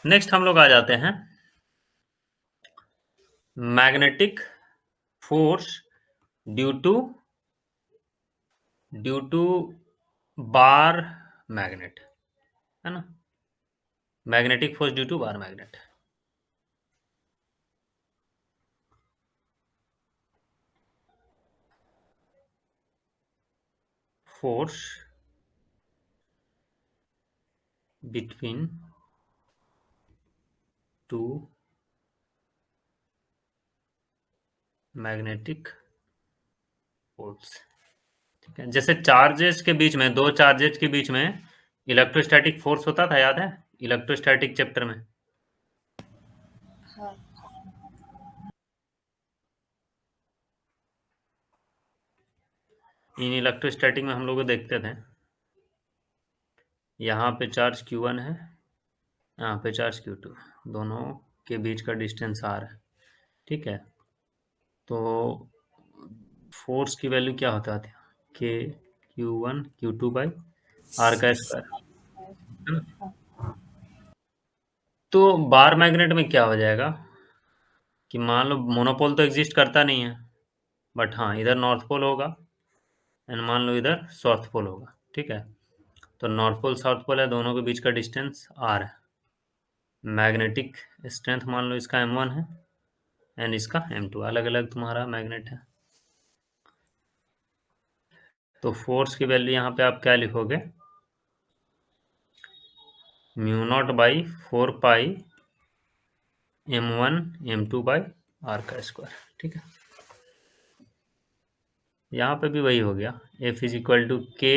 Next हम लोग आ जाते हैं magnetic force due to bar magnet, है ना। Magnetic force due to bar magnet. Force between two magnetic poles. ठीक है, जैसे चार्जेस के बीच में, दो चार्जेस के बीच में इलेक्ट्रोस्टैटिक फोर्स होता था, याद है इलेक्ट्रोस्टैटिक चैप्टर में। हाँ। इन इलेक्ट्रोस्टैटिक में हम लोग देखते थे, यहाँ पे चार्ज Q1 है, यहाँ पे चार्ज Q2, दोनों के बीच का डिस्टेंस R है। ठीक है, तो फोर्स की वैल्यू क्या होता था, के Q1 Q2 बाई R का स्क्वायर, है ना। तो बार मैग्नेट में क्या हो जाएगा कि मान लो मोनोपोल तो एग्जिस्ट करता नहीं है, बट हाँ इधर नॉर्थ पोल होगा एंड मान लो इधर साउथ पोल होगा। ठीक है, तो नॉर्थ पोल साउथ पोल है, दोनों के बीच का डिस्टेंस R है। मैग्नेटिक स्ट्रेंथ मान लो इसका M1 है एंड इसका M2, अलग अलग तुम्हारा मैग्नेट है। तो फोर्स की वैल्यू यहाँ पे आप क्या लिखोगे, mu naught by 4 pi M1 M2 by R का स्क्वायर। ठीक है, यहाँ पे भी वही हो गया, F इज इक्वल टू के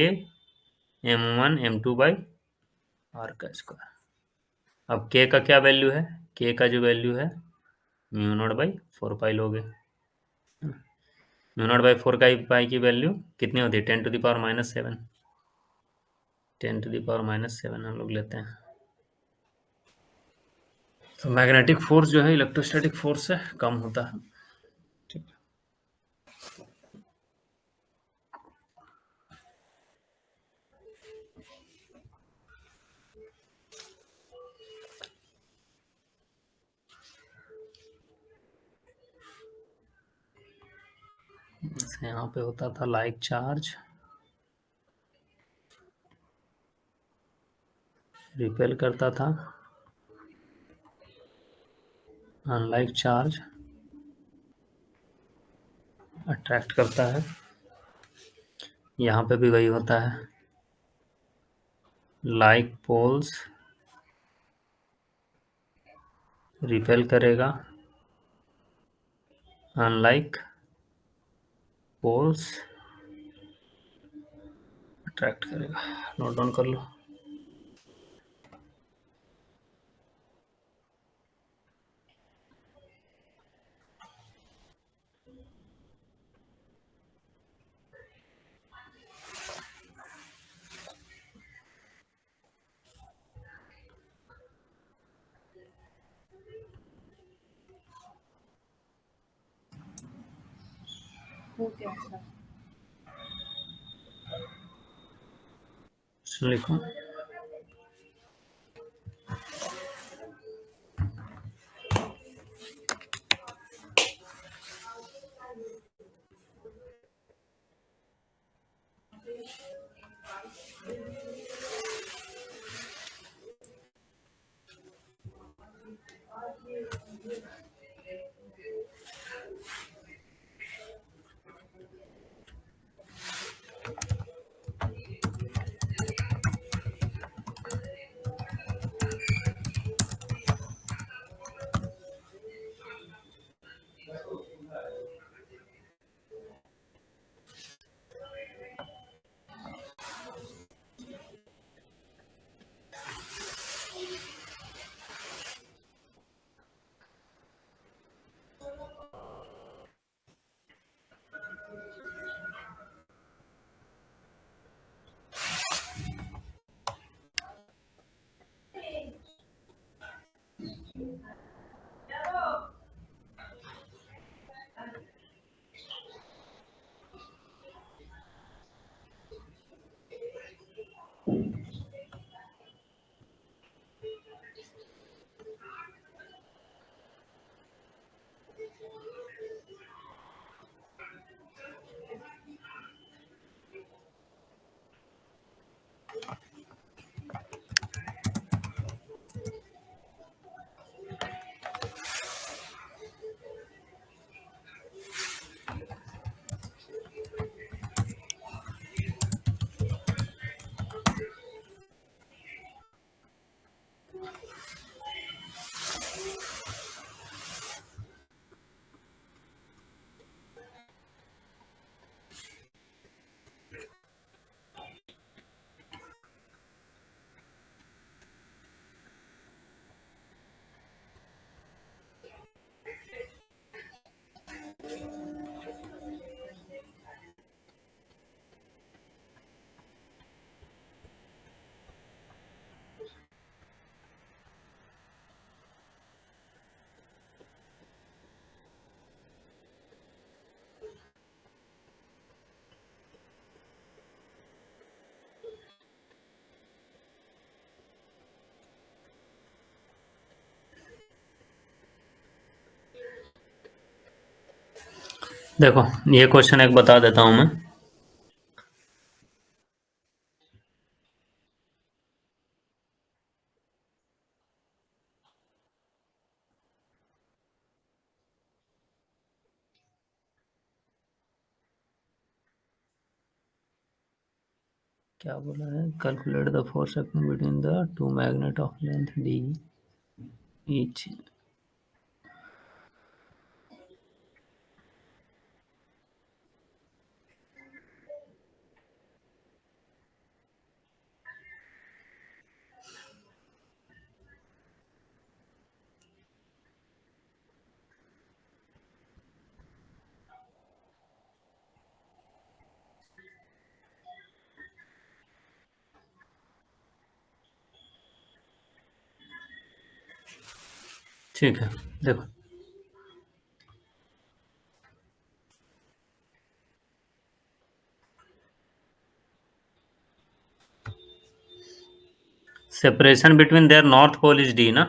M1 M2 बाई R का स्क्वायर। अब k का क्या वैल्यू है, k का जो वैल्यू है म्यू नॉट बाई 4 पाई लोगे। म्यू नॉट बाई 4 पाई की वैल्यू कितनी होती है, 10⁻⁻7, 10⁻⁻7 हम लोग लेते हैं। तो मैग्नेटिक फोर्स जो है इलेक्ट्रोस्टैटिक फोर्स से कम होता है। ठीक है, यहाँ पे होता था लाइक चार्ज रिपेल करता था, अनलाइक चार्ज अट्रैक्ट करता है। यहाँ पे भी वही होता है, लाइक पोल्स रिपेल करेगा, अनलाइक पोल्स अट्रैक्ट करेगा। नोट डाउन कर लो। हो गया सर। लिखो, देखो, ये क्वेश्चन एक बता देता हूं मैं। क्या बोला है? Calculate the force acting between the two magnet of length d each. ठीक है, देखो, separation between their north pole is d ना,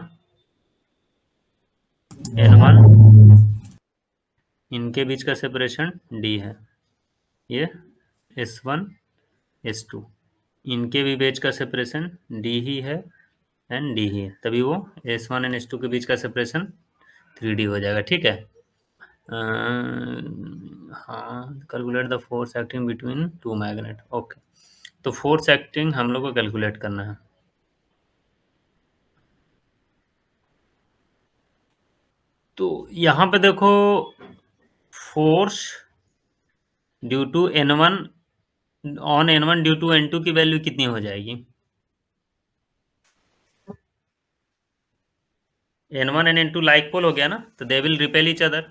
N1, इनके बीच का सेपरेशन डी है। ये S1 S2, इनके भी बीच का सेपरेशन डी ही है एंड डी ही है, तभी वो S1 एंड S2 के बीच का सेपरेशन 3D हो जाएगा। ठीक है। हाँ, calculate the force acting between two magnet. Okay, तो फोर्स एक्टिंग हम लोग को कैलकुलेट करना है। तो यहाँ पे देखो, force due to N1 on N1 due to N2 की वैल्यू कितनी हो जाएगी? N1 and N2 like pole हो गया ना, तो they will repel each other.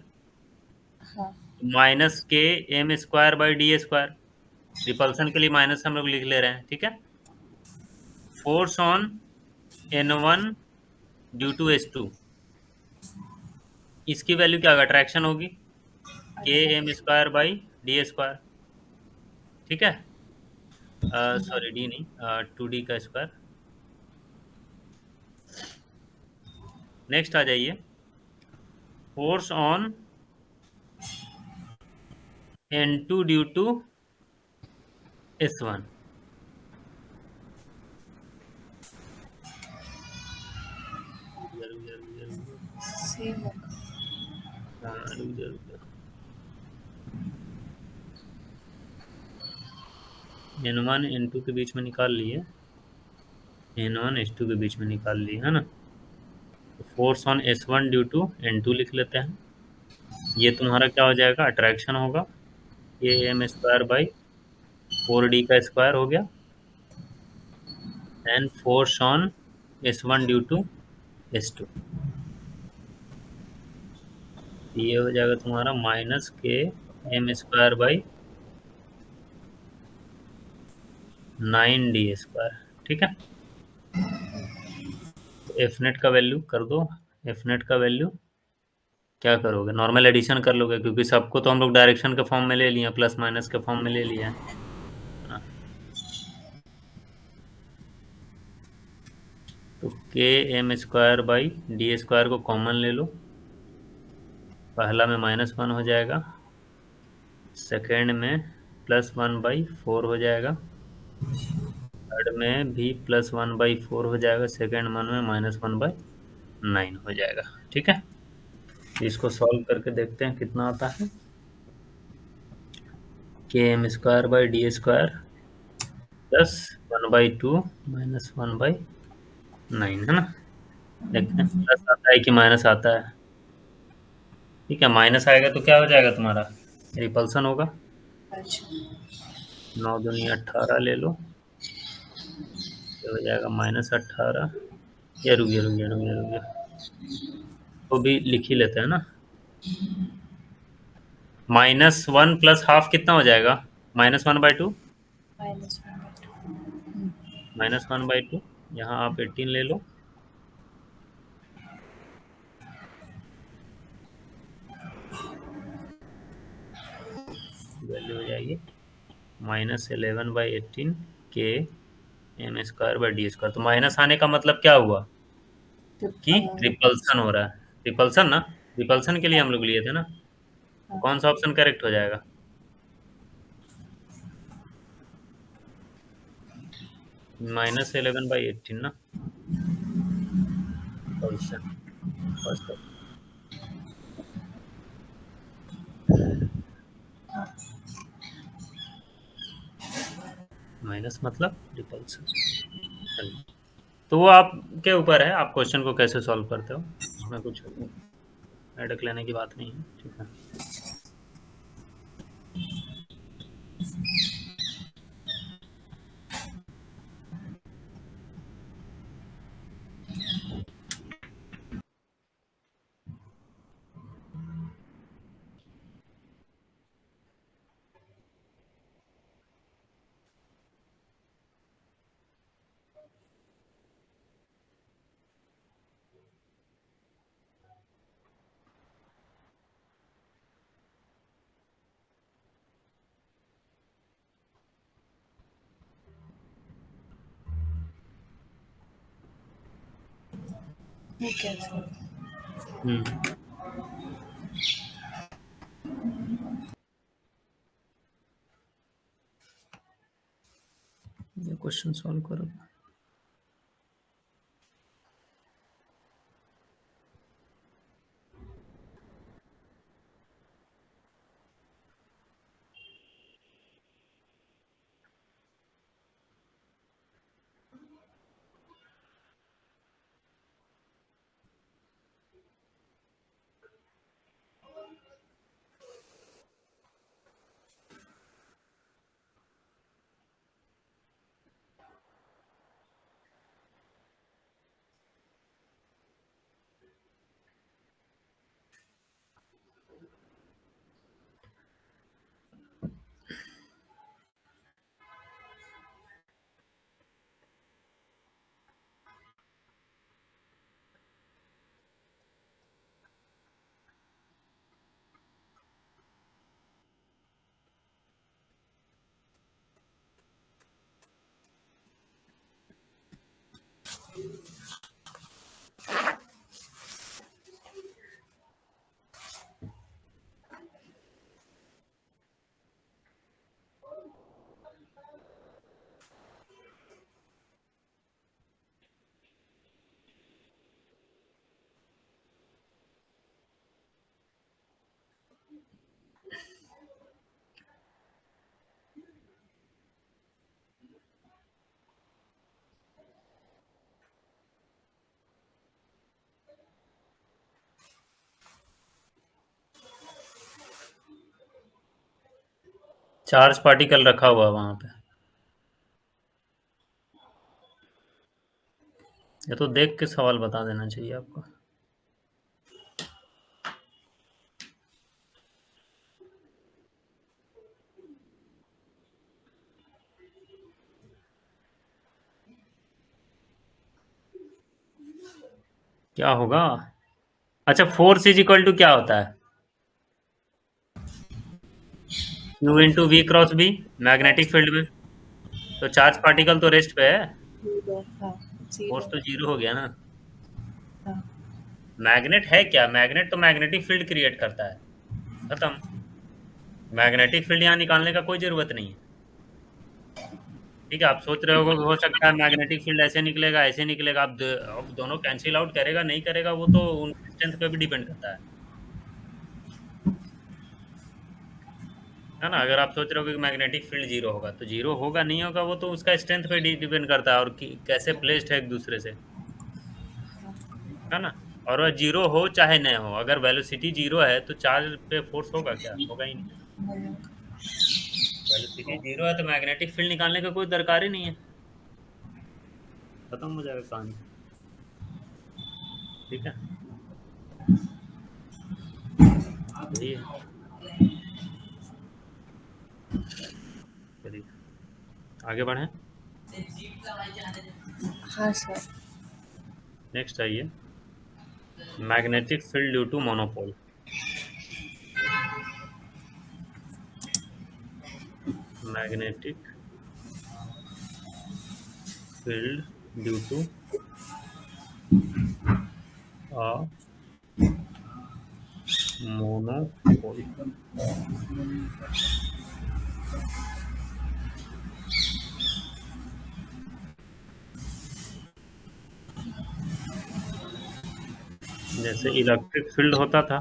हाँ। -K m² / d²। रिपल्सन के लिए माइनस हम लोग लिख ले रहे हैं, ठीक है। Force on N1 due to S2, इसकी वैल्यू क्या होगा? अट्रैक्शन होगी, K m² / d²। ठीक है, सॉरी डी नहीं, 2D का स्क्वायर। नेक्स्ट आ जाइए, force on N2 due to S1। Same होगा। रुक जा रुक जा, N1 N2 के बीच में निकाल लिए, N1 S2 के बीच में निकाल लिए, है ना। तो force on S1 due to N2 लिख लेते हैं। ये तुम्हारा क्या हो जाएगा? अट्रैक्शन होगा, Km² / 4D का स्क्वायर हो गया, and force on S1 due to S2, ये हो जाएगा तुम्हारा -Km² / 9D²। ठीक है, तो एफ नेट का वैल्यू कर दो। एफ नेट का वैल्यू क्या करोगे? नॉर्मल एडिशन कर लोगे, क्योंकि सबको तो हम लोग डायरेक्शन के फॉर्म में ले लिए, प्लस माइनस के फॉर्म में ले लिया है ना। तो Km² / d² को कॉमन ले लो, पहला में -1 हो जाएगा, सेकेंड में +1/4 हो जाएगा, थर्ड में भी +1/4 हो जाएगा, सेकेंड वन में -1/9 हो जाएगा। ठीक है, तो इसको सॉल्व करके देखते हैं कितना आता है। km²/d² +1/2 -1/9 है ना। देखते हैं प्लस आता है कि माइनस आता है। ठीक है, माइनस आएगा तो क्या हो जाएगा तुम्हारा, रिपल्सन होगा। अच्छा। 9 दूनी 18 ले लो, ये हो जाएगा -18। ये रुक गया, तो भी लिख ही लेते हैं ना। -1 + ½ कितना हो जाएगा, -1/2। -1/2। -1/2, यहाँ आप 18 ले लो, वैल्यू हो जाएगी -11/18 km²/d²। तो माइनस आने का मतलब क्या हुआ कि रिपल्सन हो रहा है। रिपल्सन ना, रिपल्सन के लिए हम लोग लिए थे ना, तो कौन सा ऑप्शन करेक्ट हो जाएगा, -11/18 ना, रिपल्सन फर्स्ट। माइनस मतलब रिपल्सन। चलिए, तो वो आपके ऊपर है, आप क्वेश्चन को कैसे सॉल्व करते हो, हमें कुछ हेडेक लेने की बात नहीं है। ठीक है, वो कैसे? हम्म, ये क्वेश्चन सॉल्व करो। चार्ज पार्टिकल रखा हुआ वहां पे, ये तो देख के सवाल बता देना चाहिए आपको। क्या होगा, अच्छा फोर्स इज इक्वल टू क्या होता है, Q × V × B, magnetic field में। तो चार्ज पार्टिकल तो रेस्ट पे है, जीरो, हाँ। Force zero. तो जीरो हो गया ना। हाँ। मैग्नेट है क्या? मैग्नेट तो मैग्नेटिक फील्ड क्रिएट करता है, खत्म। मैग्नेटिक फील्ड यहाँ निकालने का कोई जरूरत नहीं है। ठीक है, आप सोच रहे हो सकता है मैग्नेटिक फील्ड ऐसे निकलेगा ऐसे निकलेगा, अब दोनों कैंसिल आउट करेगा नहीं करेगा वो तो उनकी स्ट्रेंथ पे भी डिपेंड करता है ना। अगर आप सोच रहे हो कि मैग्नेटिक फील्ड जीरो होगा तो जीरो होगा नहीं होगा, वो तो उसका स्ट्रेंथ पे डिपेंड करता है और कैसे प्लेस्ड है एक दूसरे से, है ना। और वह जीरो हो चाहे न हो, अगर वेलोसिटी जीरो है तो चार्ज पे फोर्स होगा क्या? होगा ही नहीं। वेलोसिटी जीरो है तो मैग्नेटिक फील्ड निकालने का कोई दरकार ही नहीं है, खत्म हो जाएगा कहानी। ठीक है, यही है। चलिए आगे बढ़ें। हाँ सर। नेक्स्ट आइए, magnetic field due to monopole. Magnetic field due to a monopole. जैसे इलेक्ट्रिक फील्ड होता था,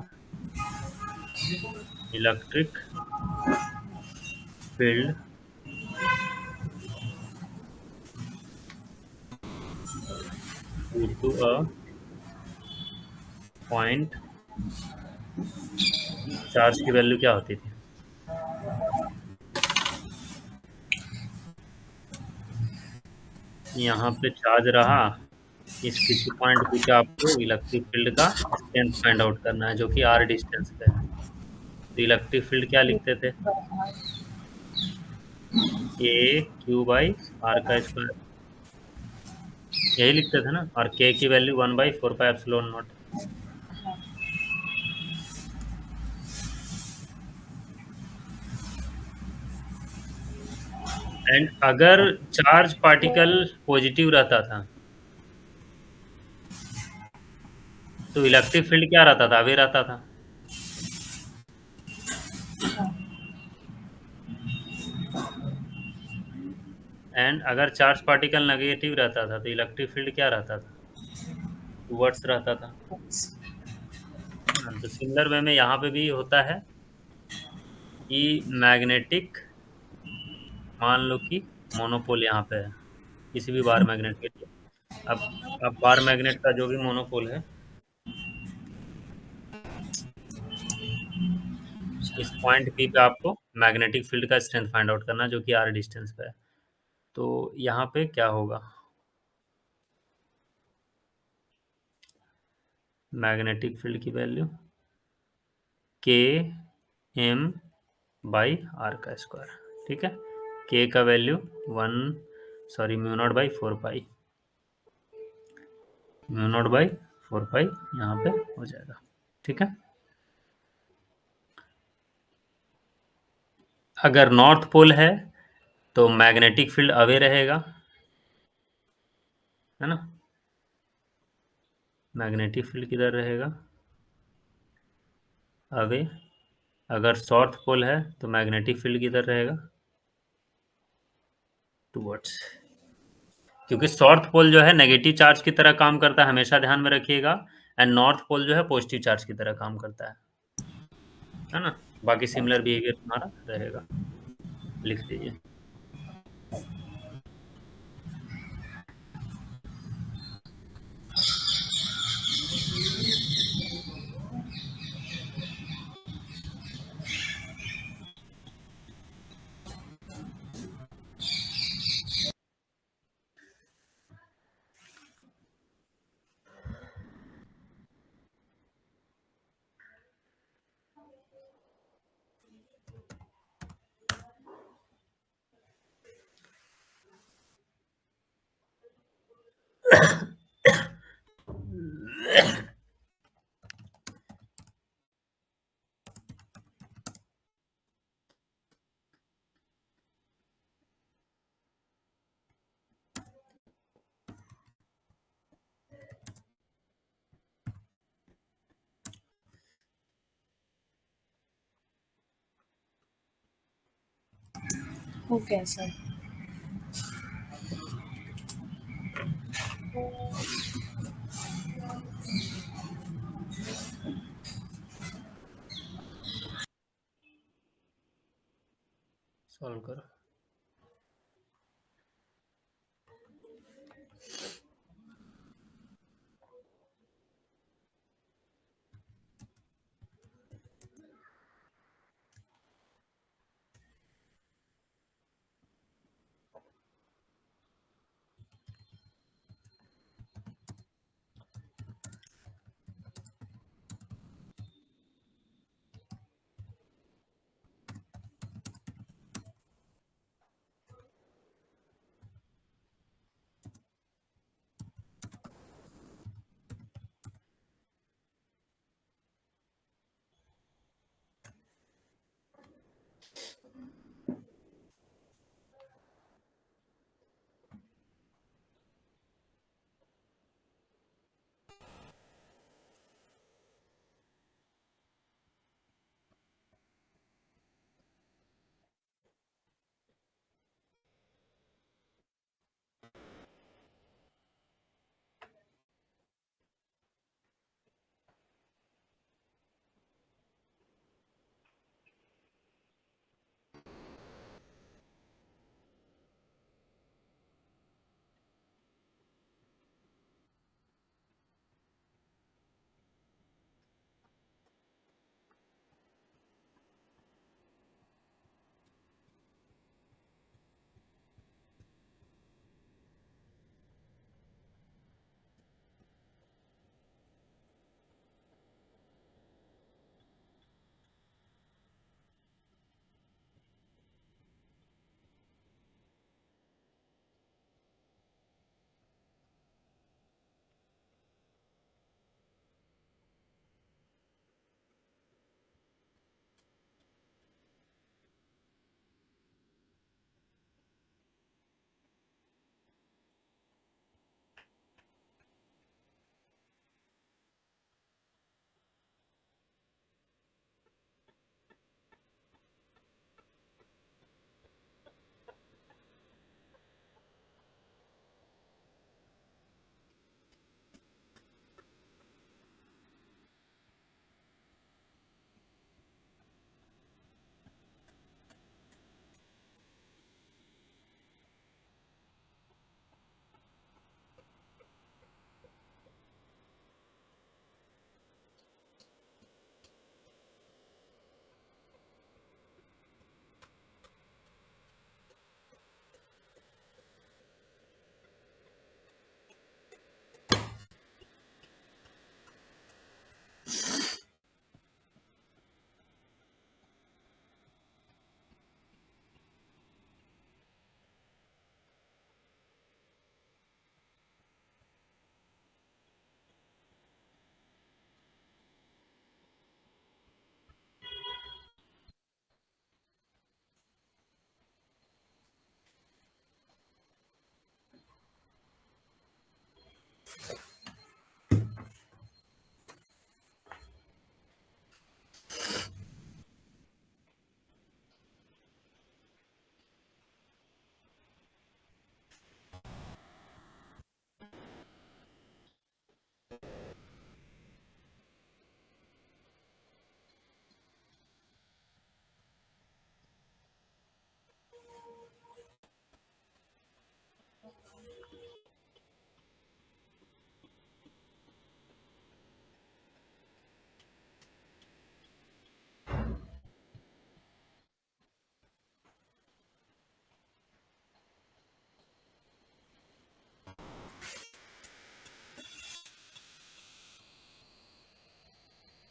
electric field due to a point charge की वैल्यू क्या होती थी? यहाँ पे चार्ज रहा, इस किसी पॉइंट पे क्या आपको इलेक्ट्रिक फील्ड का स्ट्रेंथ फाइंड आउट करना है जो कि आर डिस्टेंस पे है। तो इलेक्ट्रिक फील्ड क्या लिखते थे? ए क्यू बाई आर का स्क्वायर, यही लिखते थे ना। और के की वैल्यू 1/4πε0। एंड अगर चार्ज पार्टिकल पॉजिटिव रहता था तो इलेक्ट्रिक फील्ड क्या रहता था? अवे रहता था। एंड अगर चार्ज पार्टिकल नेगेटिव रहता था तो इलेक्ट्रिक फील्ड क्या रहता था? टुवर्ड्स रहता था। तो सिमिलर वे में यहाँ पे भी होता है कि मैग्नेटिक, मान लो कि मोनोपोल यहाँ पे है किसी भी बार मैग्नेट के लिए। अब बार मैग्नेट का जो भी मोनोपोल है, इस पॉइंट पी पे आपको मैग्नेटिक फील्ड का स्ट्रेंथ फाइंड आउट करना है जो कि आर डिस्टेंस पे है। तो यहाँ पे क्या होगा? मैग्नेटिक फील्ड की वैल्यू के एम बाई आर का स्क्वायर। ठीक है, के का वैल्यू म्यू0/4 पाई, म्यू0/4 पाई यहाँ पे हो जाएगा। ठीक है, अगर नॉर्थ पोल है तो मैग्नेटिक फील्ड अवे रहेगा, है ना। मैग्नेटिक फील्ड किधर रहेगा? अवे। अगर साउथ पोल है तो मैग्नेटिक फील्ड किधर रहेगा? टुवर्ड्स। क्योंकि साउथ पोल जो है नेगेटिव चार्ज की तरह काम करता है, हमेशा ध्यान में रखिएगा। एंड नॉर्थ पोल जो है पॉजिटिव चार्ज की तरह काम करता है ना। बाकी सिमिलर बिहेवियर तुम्हारा रहेगा, लिख लीजिए। Okay, sir. सॉल्व करो।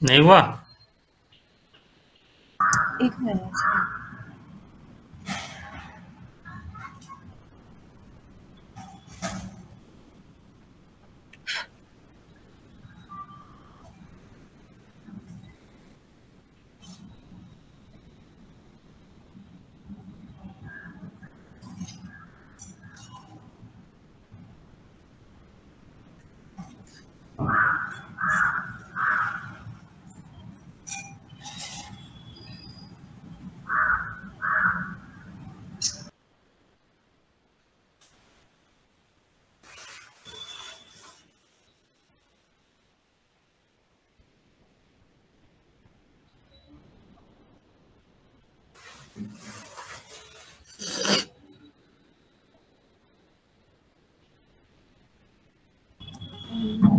नहीं हुआ? एक मिनट सर।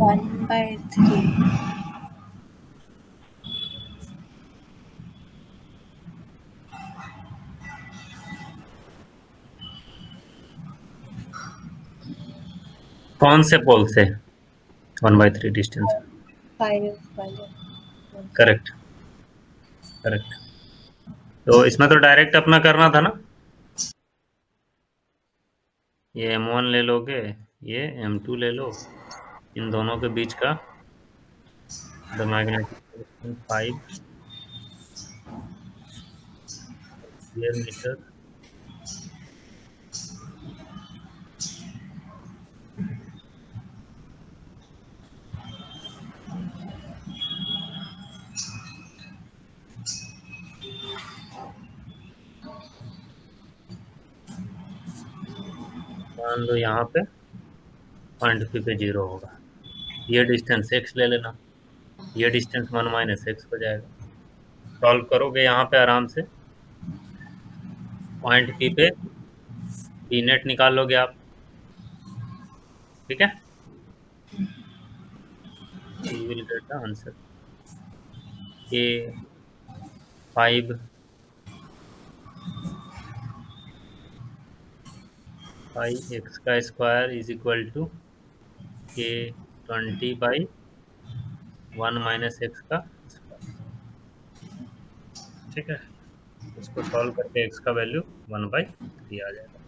1/3. कौन से पोल से 1/3 डिस्टेंस? 5 वाले. Correct, correct. तो इसमें तो डायरेक्ट अपना करना था ना, ये M1 ले लोगे, ये M2 ले लो, इन दोनों के बीच का the magnetic distance 5 square metre. मान लो यहाँ पे पॉइंट पी पे 0 होगा, ये डिस्टेंस x ले लेना, ये डिस्टेंस 1 - x हो जाएगा। सॉल्व करोगे यहाँ पे आराम से, पॉइंट पी पे पी नेट निकाल लोगे आप, ठीक है, you will get the answer के 5 पाई एक्स का स्क्वायर इज इक्वल टू के 20/1 - x का स्क्वायर, ठीक है। इसको सॉल्व करके x का वैल्यू 1/3 आ जाएगा।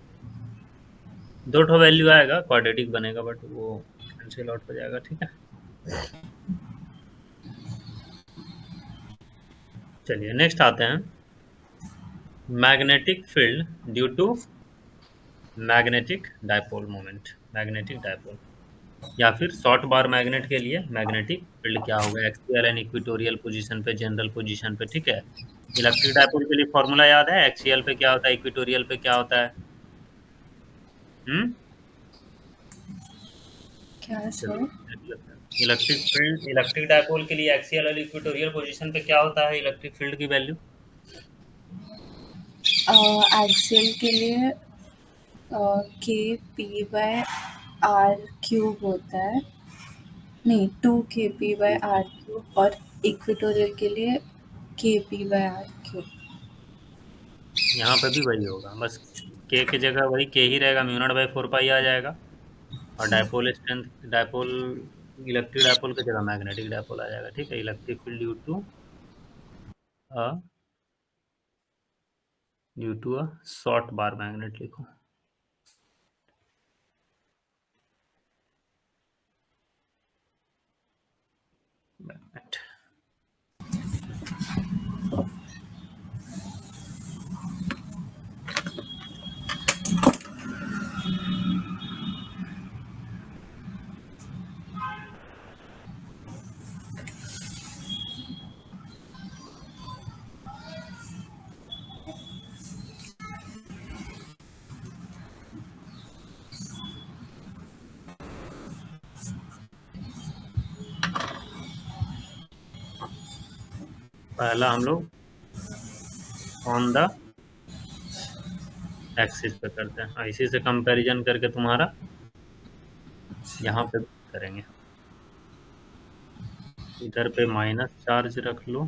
दो ठो वैल्यू आएगा, क्वाड्रेटिक बनेगा, बट वो कैंसिल आउट हो जाएगा, ठीक है। चलिए नेक्स्ट आते हैं, magnetic field due to magnetic dipole moment, magnetic dipole, या फिर शॉर्ट बार मैग्नेट के लिए मैग्नेटिक फील्ड क्या होगा, एक्सियल एंड इक्वेटोरियल पोजीशन पे, जनरल पोजीशन पे, ठीक है। इलेक्ट्रिक डायपोल के लिए फॉर्मूला याद है, एक्सियल पे क्या होता है, इक्वेटोरियल पे क्या होता है? हम्म, क्या चलो सर? देख लेते हैं। इलेक्ट्रिक फील्ड, इलेक्ट्रिक डायपोल के लिए एक्सियल और इक्वेटोरियल पोजीशन पे क्या होता है इलेक्ट्रिक फील्ड की वैल्यू? एक्सियल के लिए के पी बाय आर क्यूब होता है. नहीं, 2 kp/r³ और इक्वेटोरियल के लिए kp/r³. यहाँ पे भी वही होगा, बस के की जगह वही के ही रहेगा, μ0/4 पाई आ जाएगा, और dipole strength, dipole, electric dipole की जगह मैग्नेटिक डायपोल आ जाएगा, ठीक है। Electric field due to a short bar magnet लिखो, मैग्नेट। पहला हम लोग ऑन द एक्सिस पे करते हैं, इसी से कंपैरिजन करके तुम्हारा यहाँ पे करेंगे, इधर पे माइनस चार्ज रख लो,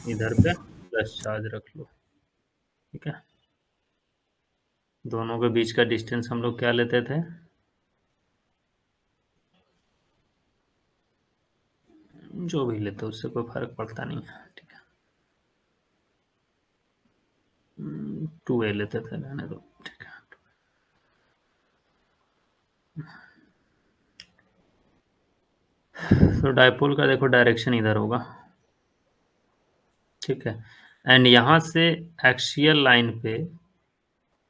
इधर पे प्लस चार्ज रख लो, ठीक है। दोनों के बीच का डिस्टेंस हम लोग क्या लेते थे, जो भी लेते उससे कोई फर्क पड़ता नहीं है, ठीक है। 2a लेते थे, रहने दो, ठीक है। तो डायपोल का देखो डायरेक्शन इधर होगा, ठीक है। एंड यहाँ से एक्सियल लाइन पे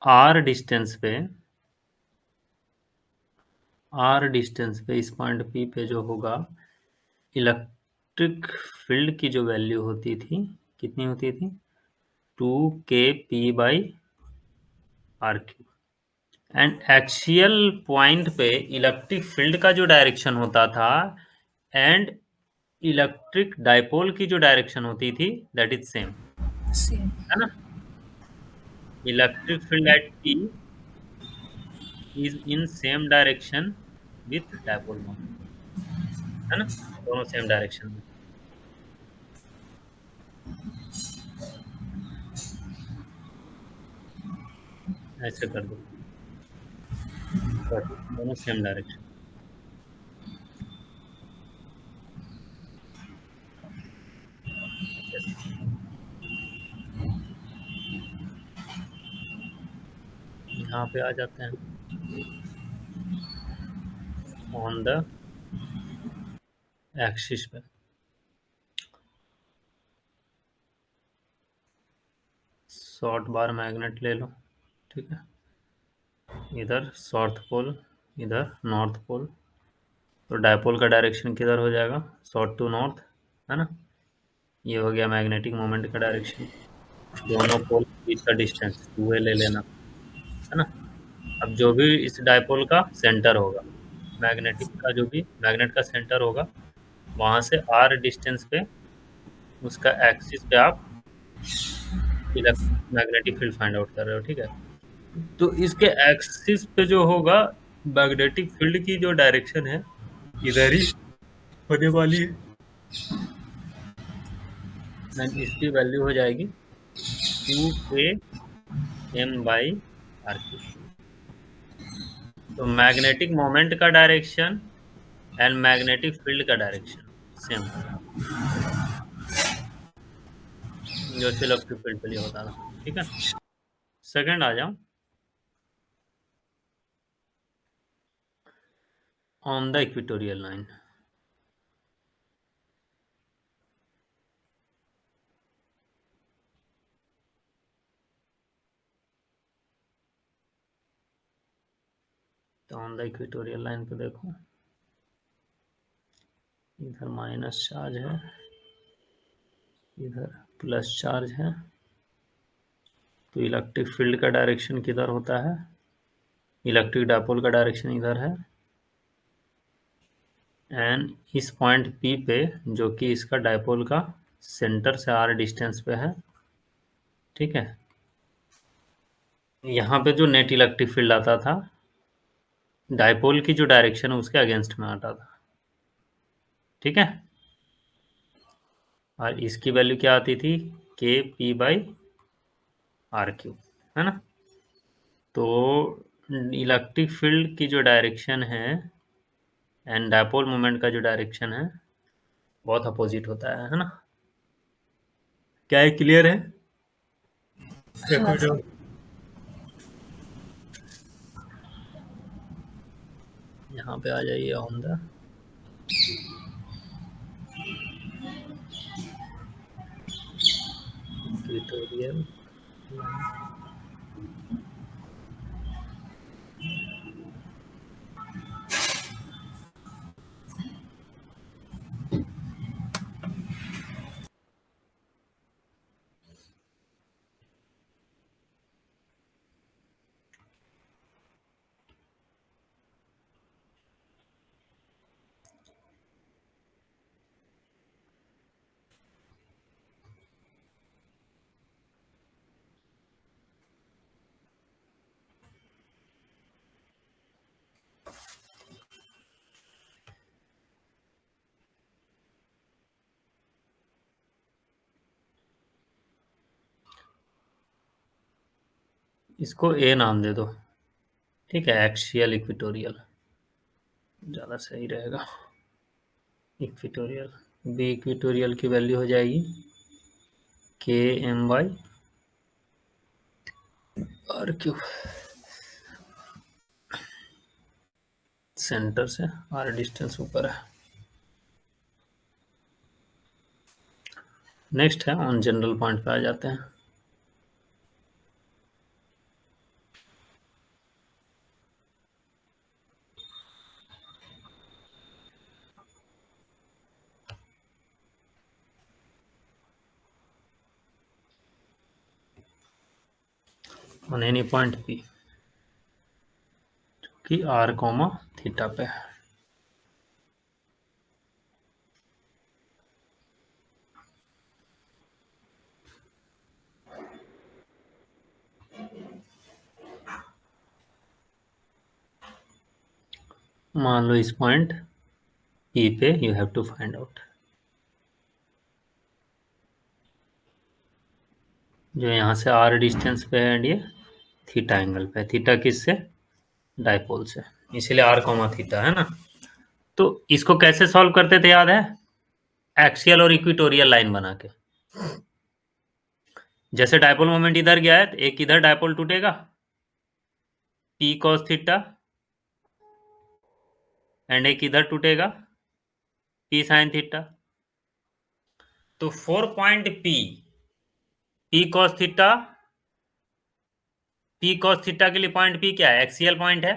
r डिस्टेंस पे इस पॉइंट P पे जो होगा, इलेक्ट्रिक फील्ड की जो वैल्यू होती थी, कितनी होती थी, 2 kp/r³। एंड एक्सियल पॉइंट पे इलेक्ट्रिक फील्ड का जो डायरेक्शन होता था एंड इलेक्ट्रिक डायपोल की जो डायरेक्शन होती थी, दैट इज सेम, सेम. है ना। Electric field at P is in same direction with dipole moment, है ना, दोनों सेम डायरेक्शन में। ऐसे कर दो, दोनों सेम डायरेक्शन। यहाँ पे आ जाते हैं ऑन द एक्सिस पे। शॉर्ट बार मैग्नेट ले लो, ठीक है, इधर साउथ पोल, इधर नॉर्थ पोल। तो डायपोल का डायरेक्शन किधर हो जाएगा, साउथ टू नॉर्थ, है ना। ये हो गया मैग्नेटिक मोमेंट का डायरेक्शन। दोनों पोल के बीच का डिस्टेंस 2a ले लेना, है ना। अब जो भी इस डायपोल का सेंटर होगा, मैग्नेटिक का जो भी मैग्नेट का सेंटर होगा, वहां से r डिस्टेंस पे उसका एक्सिस पे आप मैग्नेटिक फील्ड फाइंड आउट कर रहे हो, ठीक है। तो इसके एक्सिस पे जो होगा मैग्नेटिक फील्ड की जो डायरेक्शन है, इधर ही होने वाली है। एंड इसकी वैल्यू हो जाएगी 2a m/r3। तो मैग्नेटिक मोमेंट का डायरेक्शन एंड मैग्नेटिक फील्ड का डायरेक्शन सेम होगा, जो इलेक्ट्रिक फील्ड के लिए होता था, ठीक है। सेकंड आ जाओ, ऑन द इक्वेटोरियल लाइन। तो ऑन द इक्वेटोरियल लाइन पे देखो, इधर माइनस चार्ज है, इधर प्लस चार्ज है। तो इलेक्ट्रिक फील्ड का डायरेक्शन किधर होता है, इलेक्ट्रिक डायपोल का डायरेक्शन इधर है। एंड इस पॉइंट P पे, जो कि इसका डायपोल का सेंटर से r डिस्टेंस पे है, ठीक है, यहाँ पे जो नेट इलेक्ट्रिक फील्ड आता था, डायपोल की जो डायरेक्शन है उसके अगेंस्ट में आता था, ठीक है। और इसकी वैल्यू क्या आती थी, Kp/r3, है ना। तो इलेक्ट्रिक फील्ड की जो डायरेक्शन है एंड डायपोल मोमेंट का जो डायरेक्शन है, बहुत अपोजिट होता है ना। क्या ये क्लियर है। हाँ सर। यहाँ पे आ जाइए ऑन द इक्वेटोरियल लाइन। इसको ए नाम दे दो, ठीक है, एक्सियल इक्वेटोरियल ज़्यादा सही रहेगा। इक्वेटोरियल, बी इक्वेटोरियल की वैल्यू हो जाएगी Km/r3। सेंटर से r डिस्टेंस ऊपर है। नेक्स्ट है ऑन जनरल पॉइंट पे आ जाते हैं। ऑन एनी पॉइंट P कि r, पे है। मान लो इस पॉइंट P पे you have to find out, जो यहाँ से R डिस्टेंस पे है एंड ये थीटा एंगल पे, थीटा किससे, डायपोल से, इसीलिए R कॉमा थीटा है ना। तो इसको कैसे सॉल्व करते थे याद है, एक्सियल और इक्विटोरियल लाइन बना के। जैसे डायपोल मोमेंट इधर गया है तो एक इधर डायपोल टूटेगा P cos थीटा, एंड एक इधर टूटेगा P sin थीटा। तो 4 point P cos theta, P cos theta के लिए पॉइंट P क्या है, एक्सियल पॉइंट हाँ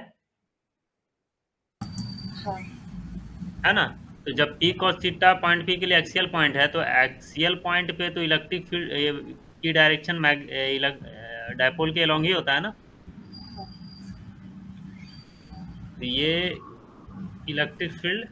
है ना। तो जब P cos theta point P के लिए एक्सियल पॉइंट है, तो एक्सियल पॉइंट पे तो इलेक्ट्रिक फील्ड की डायरेक्शन डायपोल के अलोंग ही होता है ना। तो ये इलेक्ट्रिक फील्ड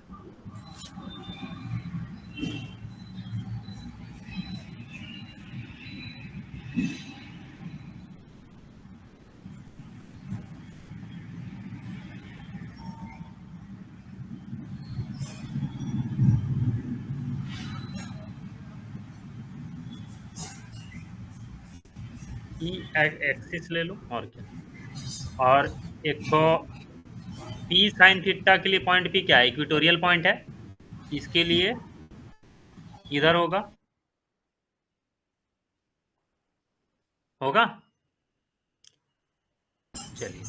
ई एक्सिस ले लो और क्या, और एक तो P sin थीटा के लिए पॉइंट P क्या है, इक्वेटोरियल पॉइंट है, इसके लिए इधर होगा, होगा। चलिए,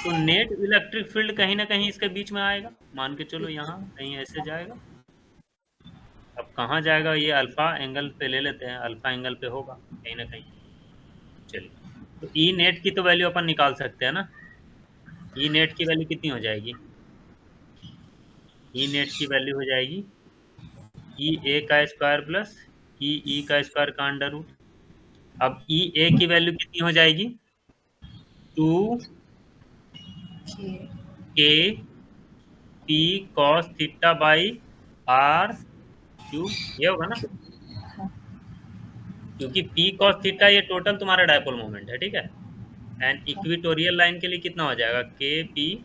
तो नेट इलेक्ट्रिक फील्ड कहीं ना कहीं इसके बीच में आएगा, मान के चलो यहाँ कहीं ऐसे जाएगा। अब कहाँ जाएगा, ये अल्फा एंगल पे ले लेते हैं, अल्फा एंगल पे होगा कहीं ना कहीं। चलिए, तो ई नेट की तो वैल्यू अपन निकाल सकते हैं ना। ई नेट की वैल्यू कितनी हो जाएगी, ई नेट की वैल्यू हो जाएगी ई ए का स्क्वायर प्लस ई का स्क्वायर का अंडर रूट। अब ई ए की वैल्यू कितनी हो जाएगी, 2 के k P cos theta by are cube, ये होगा ना। हाँ क्योंकि पी कॉस थीटा ये टोटल तुम्हारा डायपोल मोमेंट है, ठीक है। एंड हाँ इक्विटोरियल लाइन के लिए कितना हो जाएगा, k P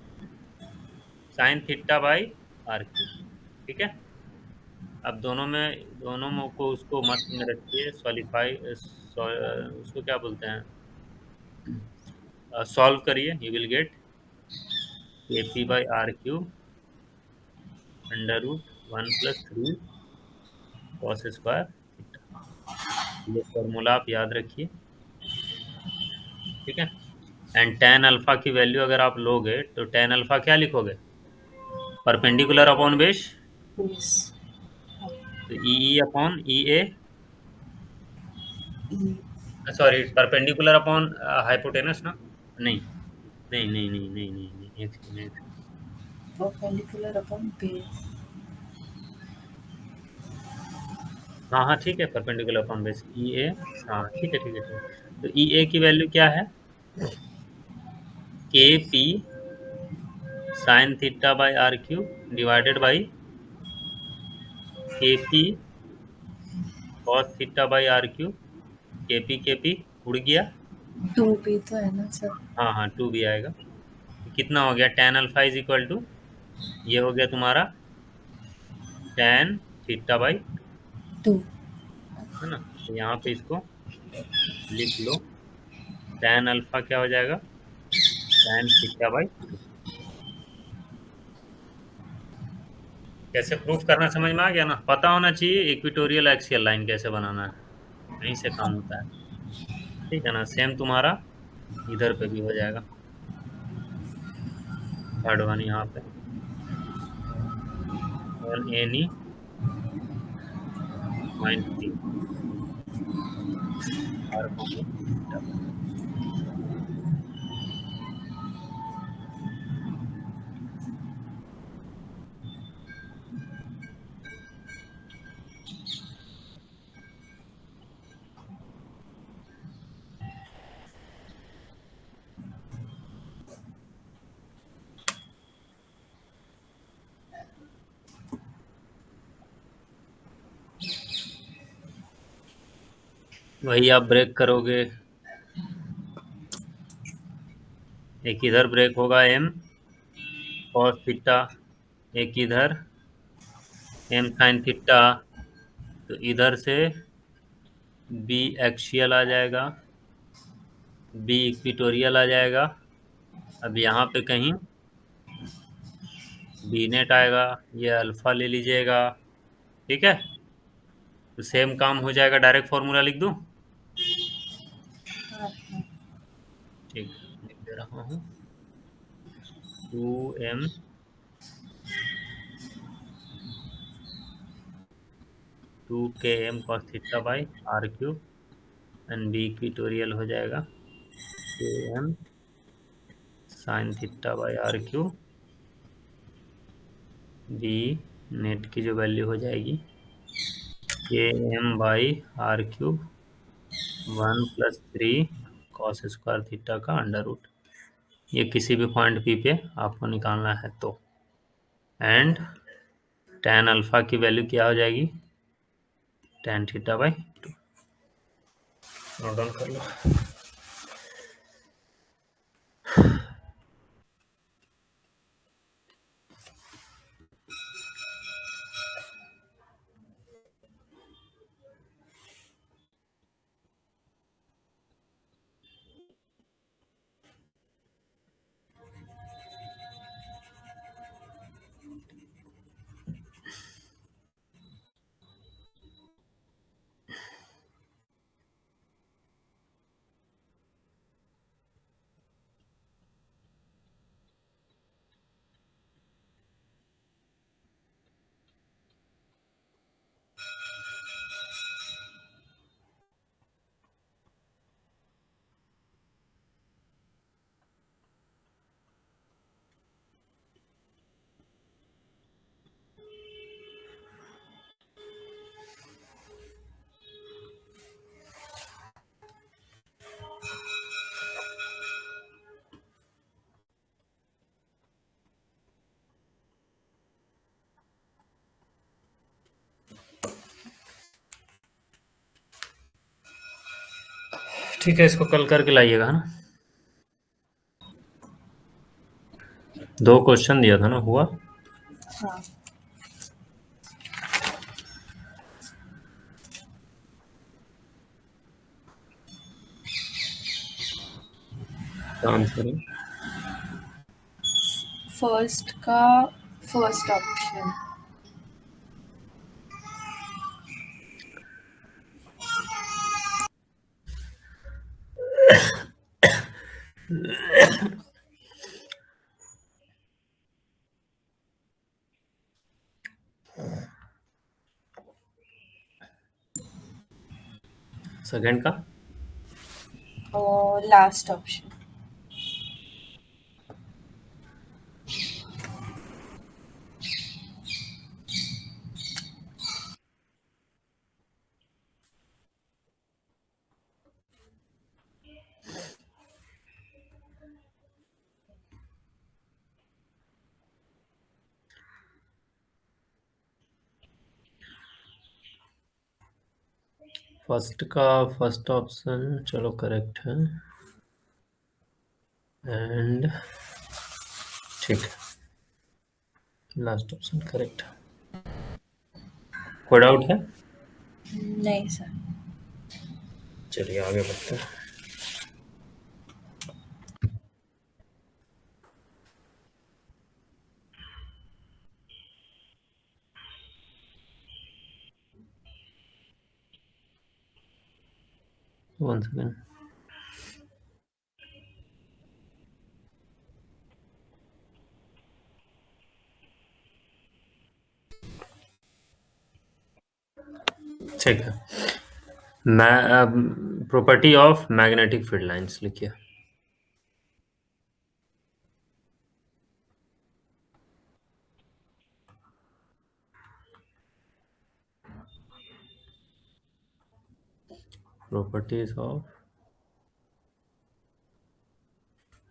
sine theta by are cube, ठीक है। अब दोनों में को उसको मत में रखिए, सॉलिफाई उसको क्या बोलते हैं, सॉल्व करिए, you will get k P by are cube under root 1+3 cos square theta. ये फॉर्मूला आप याद रखिए, ठीक है। एंड टेन अल्फा की वैल्यू अगर आप लोगे तो टेन अल्फा क्या लिखोगे, परपेंडिकुलर अपॉन बेस, बेस तो ई अपॉन ई ए, ई सॉरी परपेंडिकुलर अपॉन हाइपोटेनस ना, नहीं नहीं नहीं नहीं नहीं नहीं नहीं, एक सेकंड एक सेकंड। परपेंडिकुलर अपॉन बेस हाँ हाँ ठीक है, परपेंडिकुलर अपॉन बेस ई ए, हाँ ठीक है ठीक है ठीक है। तो ई ए की वैल्यू क्या है, K P sine theta by are cube divided by K P cos theta by are cube, K P उड़ गया, 2 भी तो है ना सर। हाँ हाँ 2 भी आएगा। तो कितना हो गया, tan alpha is equal to, ये हो गया तुम्हारा टेन थीटा बाई, 2 है ना। तो यहाँ पे इसको लिख लो, टेन अल्फा क्या हो जाएगा, टेन थीटा बाई 2। कैसे प्रूफ करना समझ में आ गया ना, पता होना चाहिए इक्विटोरियल एक्सियल लाइन कैसे बनाना है, यहीं से काम होता है, ठीक है ना। सेम तुम्हारा इधर पे भी हो जाएगा, थर्ड वन यहाँ पे, one any point three R comma theta. वही आप ब्रेक करोगे, एक इधर ब्रेक होगा एम कॉस थीटा एक इधर m sin थीटा, तो इधर से b एक्सियल आ जाएगा, b इक्विटोरियल आ जाएगा। अब यहाँ पे कहीं b नेट आएगा, ये अल्फा ले लीजिएगा। ठीक है, तो सेम काम हो जाएगा, डायरेक्ट फॉर्मूला लिख दूं? हाँ हाँ। ठीक, लिख दे रहा हूँ। 2m 2km cos theta by are cube, and B equatorial हो जाएगा km sine theta by are cube, B net की जो वैल्यू हो जाएगी km by are cube 1+3 cos square theta का अंडर रूट। ये किसी भी पॉइंट पी पे आपको निकालना है तो। एंड tan अल्फा की वैल्यू क्या हो जाएगी? tan theta by 2। Note down कर लो। ठीक है, इसको कल करके लाइएगा, है ना? 2 क्वेश्चन दिया था ना, हुआ? हाँ। आंसर है फर्स्ट का फर्स्ट ऑप्शन। सेकंड का। और लास्ट ऑप्शन। फर्स्ट का फर्स्ट ऑप्शन चलो करेक्ट है, एंड ठीक है, लास्ट ऑप्शन करेक्ट है। कोई डाउट है? नहीं सर। चलिए आगे बढ़ते हैं। One second. ठीक है, property of magnetic field lines लिखिए। Properties of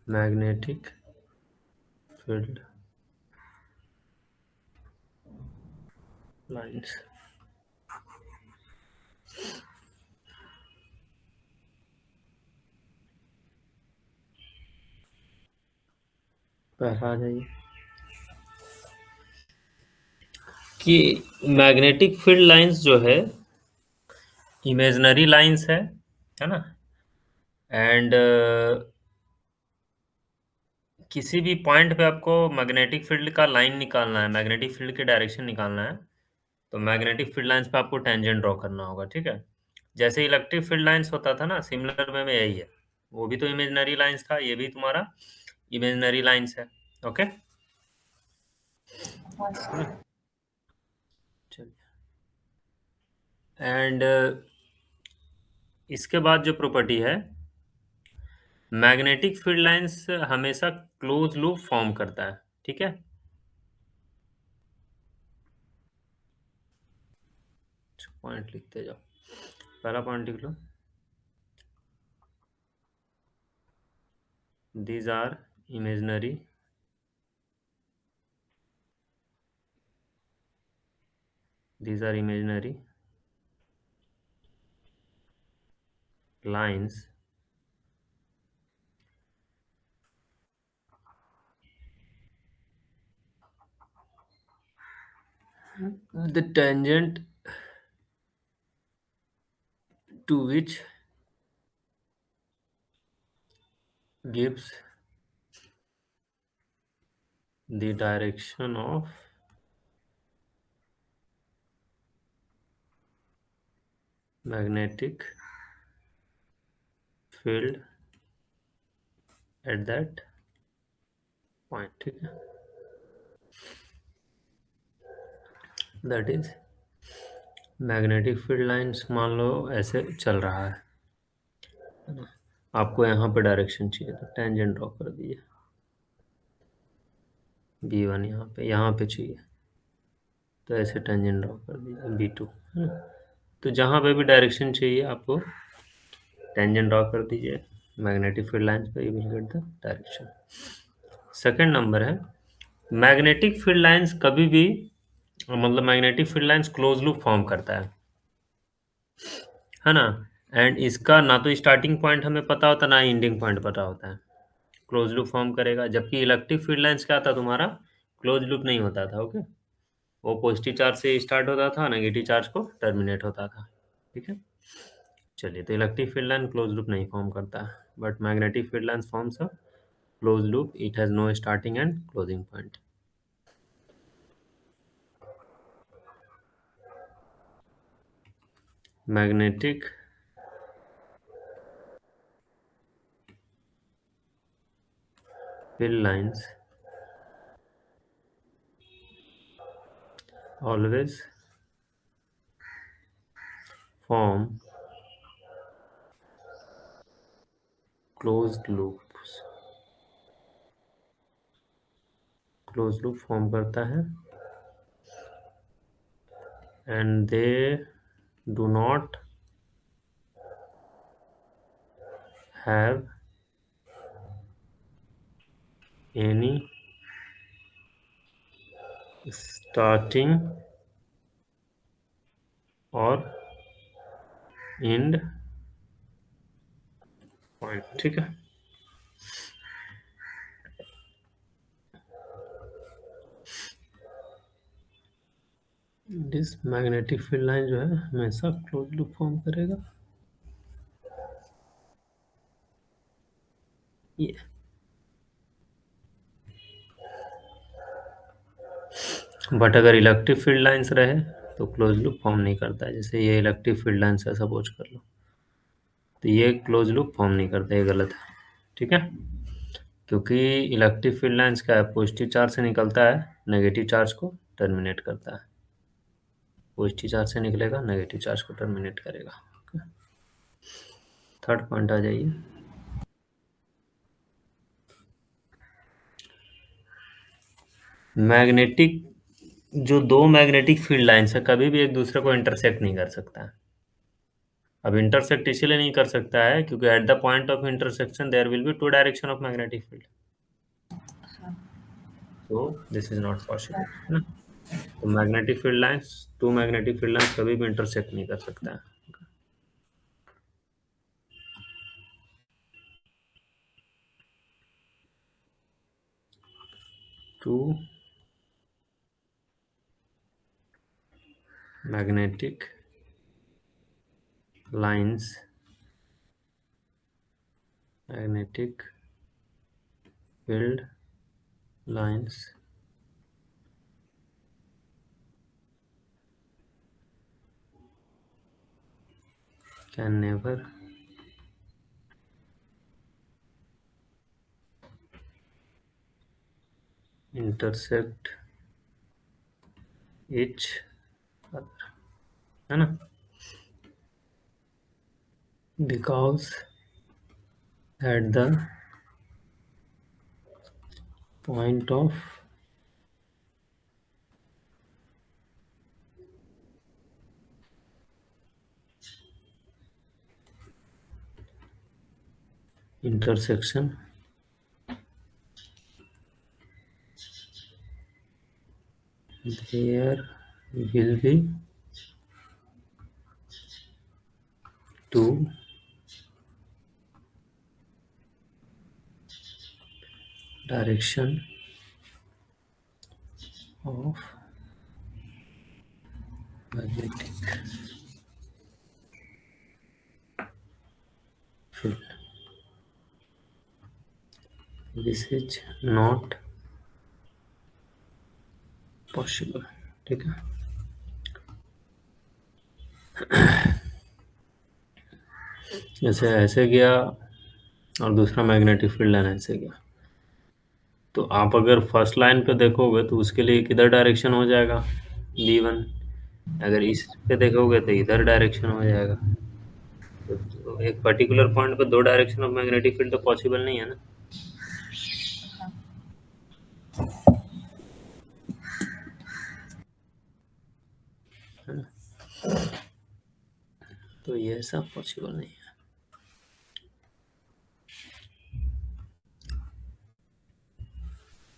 magnetic field lines. पहला आ जाइए। कि मैग्नेटिक फील्ड लाइंस जो है इमेजिनरी लाइंस है ना। एंड किसी भी पॉइंट पे आपको मैग्नेटिक फील्ड का लाइन निकालना है, मैग्नेटिक फील्ड की डायरेक्शन निकालना है, तो मैग्नेटिक फील्ड लाइंस पे आपको टेंजेंट ड्रॉ करना होगा, ठीक है। जैसे इलेक्ट्रिक फील्ड लाइंस होता था ना, सिमिलर वे में यही है। वो भी तो इमेजिनरी लाइंस था, ये भी तुम्हारा इमेजिनरी लाइंस है। ओके, हाँ सर। है ना। चलिए, एंड इसके बाद जो प्रॉपर्टी है, मैग्नेटिक फील्ड लाइंस हमेशा क्लोज लूप फॉर्म करता है, ठीक है। पॉइंट लिखते जाओ, पहला पॉइंट लिख लो, these are imaginary these are imaginary lines the tangent to which gives the direction of magnetic field at that point, ठीक है। That is magnetic field lines मान लो ऐसे चल रहा है ना? आपको यहाँ पे डायरेक्शन चाहिए तो टेंजेंट ड्रॉ कर दीजिए, B1 यहाँ पे चाहिए तो ऐसे टेंजेंट ड्रॉ कर दीजिए B2, है ना। तो जहाँ पे भी डायरेक्शन चाहिए आपको टेंजेंट ड्रॉ कर दीजिए मैग्नेटिक फील्ड लाइंस पे, you will get the direction. Second number है, मैग्नेटिक फील्ड लाइंस कभी भी, मतलब magnetic field lines close loop form करता है ना। एंड इसका ना तो स्टार्टिंग पॉइंट हमें पता होता, ना एंडिंग पॉइंट पता होता है। क्लोज लूप फॉर्म करेगा, जबकि इलेक्ट्रिक फील्ड लाइंस क्या था तुम्हारा, क्लोज लूप नहीं होता था। ओके, वो पॉजिटिव चार्ज से स्टार्ट होता था, नेगेटिव चार्ज को टर्मिनेट होता था, ठीक है। चलिए, तो electric field line close loop नहीं फॉर्म करता, but magnetic field line forms a close loop, it has no starting and closing point. Magnetic field lines always form closed loops, close loop form करता है, and they do not have any starting और end point, ठीक है। This magnetic field line जो है हमेशा close loop form करेगा, ये। बट अगर इलेक्ट्रिक फील्ड लाइंस रहे तो क्लोज लूप फॉर्म नहीं करता है। जैसे ये इलेक्ट्रिक फील्ड लाइंस है, सपोज कर लो, तो ये क्लोज लूप फॉर्म नहीं करता, ये गलत है, ठीक है। क्योंकि इलेक्ट्रिक फील्ड लाइंस क्या है, पॉजिटिव चार्ज से निकलता है, नेगेटिव चार्ज को टर्मिनेट करता है। पॉजिटिव चार्ज से निकलेगा, नेगेटिव चार्ज को टर्मिनेट करेगा। थर्ड पॉइंट आ जाइए, मैग्नेटिक, जो दो मैग्नेटिक फील्ड लाइंस है कभी भी एक दूसरे को इंटरसेक्ट नहीं कर सकता है। अब इंटरसेक्ट इसलिए नहीं कर सकता है क्योंकि at the point of intersection there will be two direction of magnetic field, so this is not possible, है ना। तो magnetic field lines, two magnetic field lines कभी भी इंटरसेक्ट नहीं कर सकता है। Two magnetic lines, magnetic field lines can never intersect each other, है ना, because at the point of intersection there will be two direction of magnetic field. This is not possible, ठीक है। जैसे ऐसे गया और दूसरा मैग्नेटिक फील्ड लाइन ऐसे गया, तो आप अगर फर्स्ट लाइन पे देखोगे तो उसके लिए किधर डायरेक्शन हो जाएगा, V1। अगर इस पे देखोगे तो इधर डायरेक्शन हो जाएगा। तो एक पर्टिकुलर पॉइंट पे दो डायरेक्शन ऑफ मैग्नेटिक फील्ड तो पॉसिबल नहीं है ना। है ना? तो ये सब पॉसिबल नहीं है।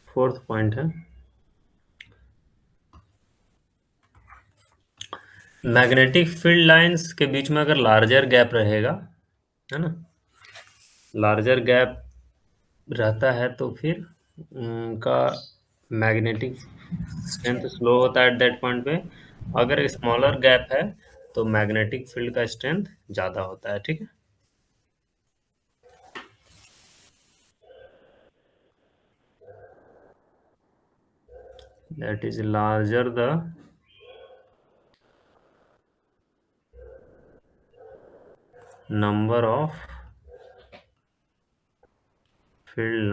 फोर्थ पॉइंट है, मैग्नेटिक फील्ड लाइंस के बीच में अगर लार्जर गैप रहेगा, है ना, लार्जर गैप रहता है तो फिर उनका मैग्नेटिक स्ट्रेंथ स्लो होता है एट दैट पॉइंट पे। अगर स्मॉलर गैप है तो मैग्नेटिक फील्ड का स्ट्रेंथ ज़्यादा होता है, ठीक है। That is larger the number of field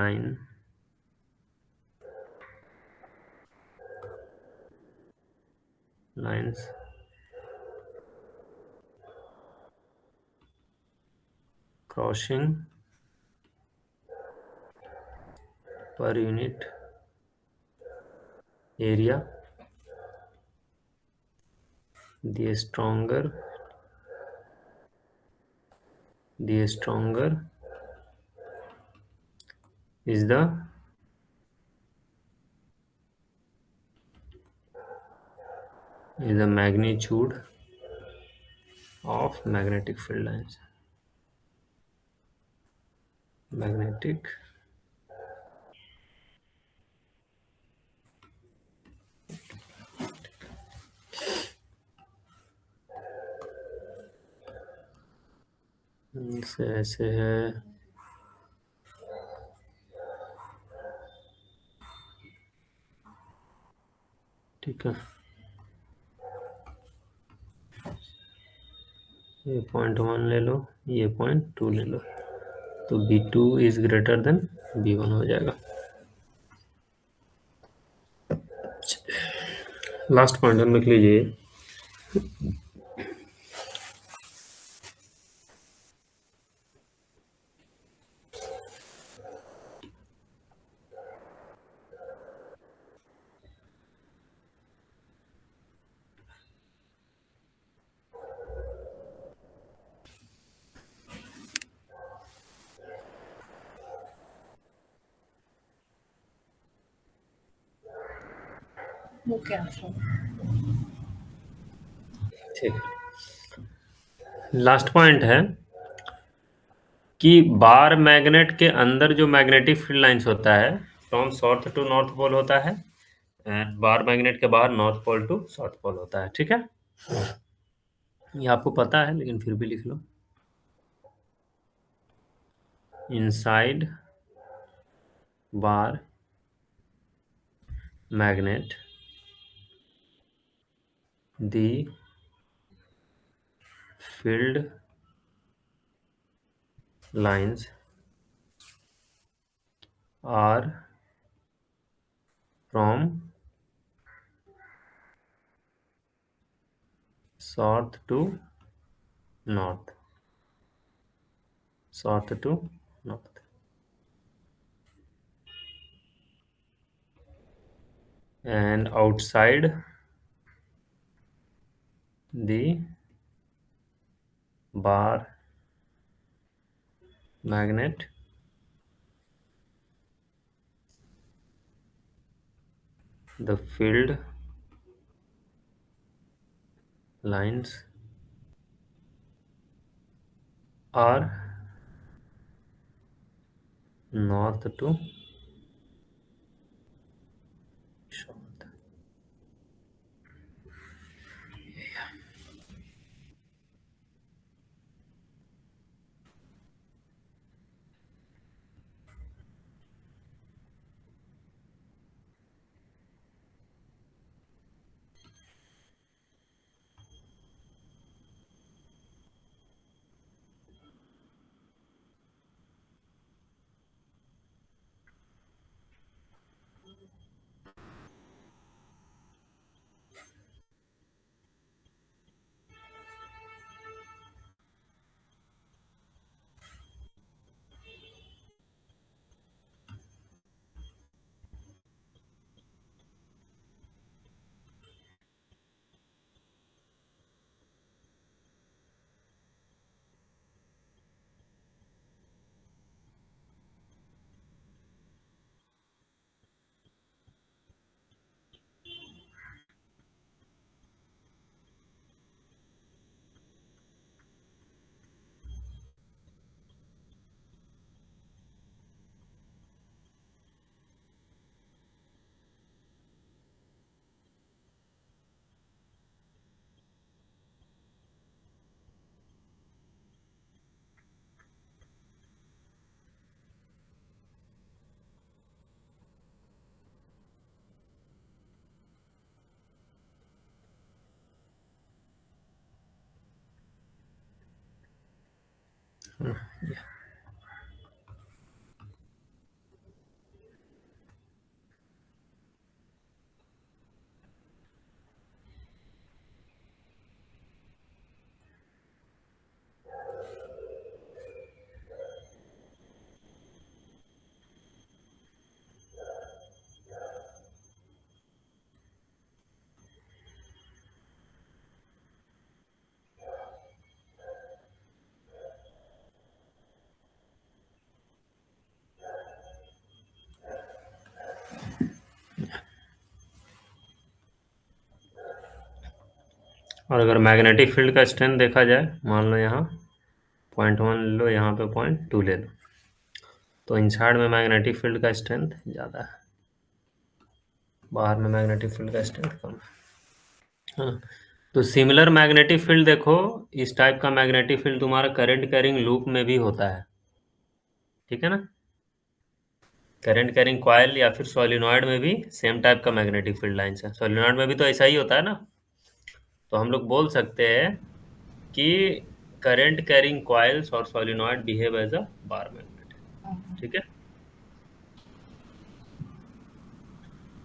lines crossing per unit area, the stronger is the magnitude of magnetic field lines. Magnetic से ऐसे है, ठीक है। ये .1 ले लो, ये .2 ले लो, तो B2 is greater than B1 हो जाएगा। लास्ट पॉइंट हम लिख लीजिए, वो क्या था? ठीक है। लास्ट पॉइंट है कि बार मैग्नेट के अंदर जो मैग्नेटिक फील्ड लाइंस होता है from south to north pole होता है, एंड बार मैग्नेट के बाहर north pole to south pole होता है, ठीक है। ये आपको पता है लेकिन फिर भी लिख लो। Inside bar magnet the field lines are from south to north, south to north, and outside the bar magnet the field lines are north to south. और अगर मैग्नेटिक फील्ड का स्ट्रेंथ देखा जाए, मान लो यहाँ 0.1 ले लो, यहाँ पे 0.2 ले लो, तो इनसाइड में मैग्नेटिक फील्ड का स्ट्रेंथ ज़्यादा है, बाहर में मैग्नेटिक फील्ड का स्ट्रेंथ कम है ना। तो सिमिलर मैग्नेटिक फील्ड देखो, इस टाइप का मैग्नेटिक फील्ड तुम्हारा करंट कैरिंग लूप में भी होता है, ठीक है ना। करंट कैरिंग कॉइल या फिर सोलिनॉइड में भी सेम टाइप का मैग्नेटिक फील्ड लाइंस है। सोलिनॉइड में भी तो ऐसा ही होता है ना। तो हम लोग बोल सकते हैं कि करंट कैरिंग कॉइल्स और solenoid behave as a bar magnet, ठीक है।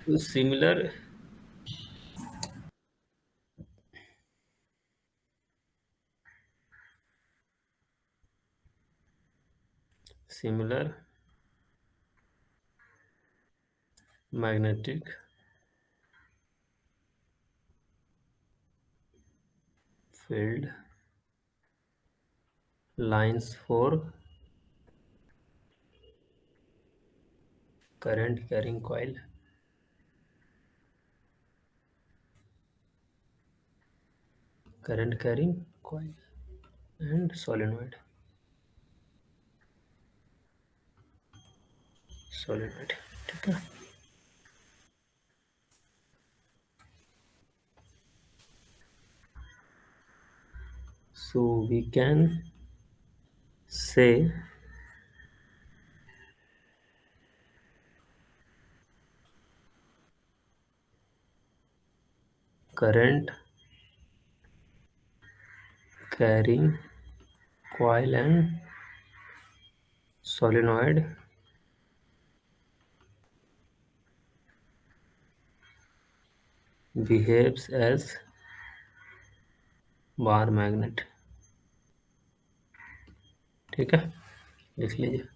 तो similar magnetic field lines for current carrying coil and solenoid, ठीक है। so we can say current carrying coil and solenoid behaves as bar magnet. ठीक है, लिख लीजिए।